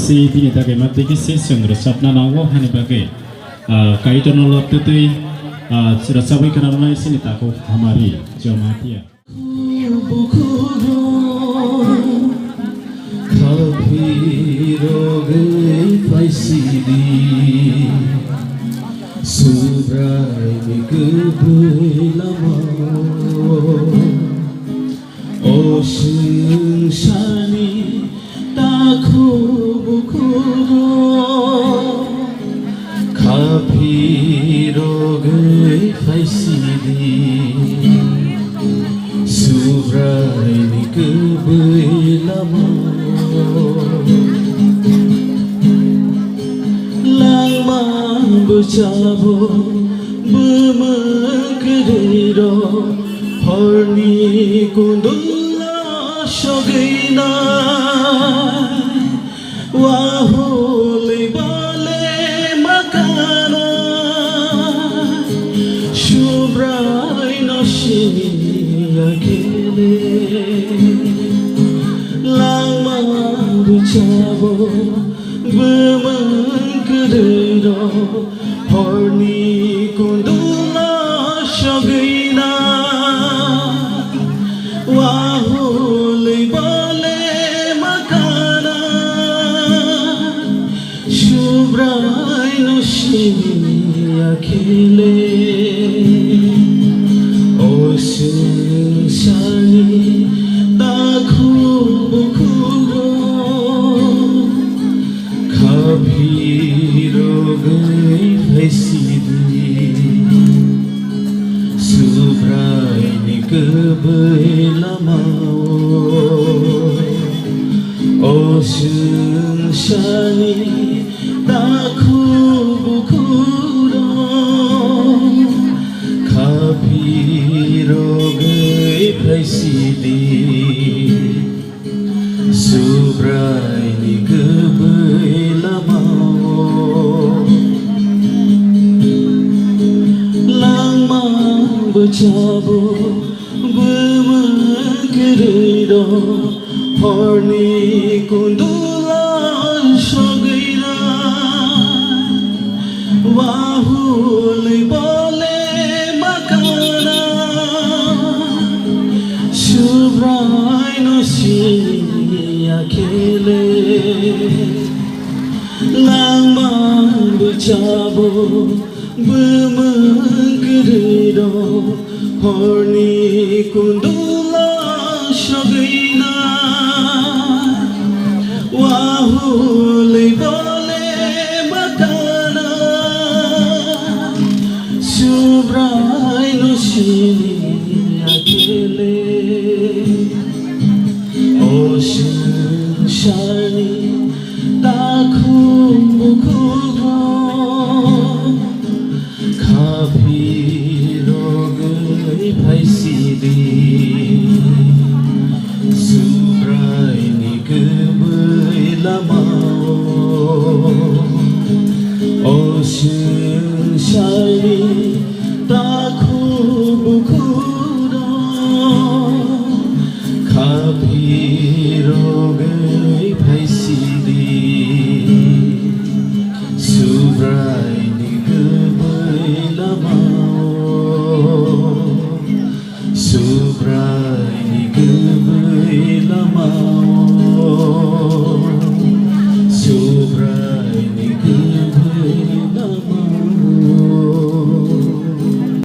si bini tagai mati kisi sendro sapna nawo hani bagai kaito nolot tutui rasabai karena isi tako hamari jamatia. Bercabo bermengkedero horni kundula shogaina wahole bale makana shubrai noshini akele lama bercabo bermengkedero horni kundula shogaina wahole bale makana shubrai noshini akile ocean shani takhu bukhuro kabhi Subrai kebelamau Ocean shani takhu bukuro Kabiro gai praisidi Subrai kebelamau Bercabo bermengkedero horni kundula shogaina wahule bale makana shubrai noshini akele lama bercabo bermengkedero horni kundula shogaina wahule bale makana shubrai noshini akele ocean shani takhu bukhuro Subrai ni kebelamau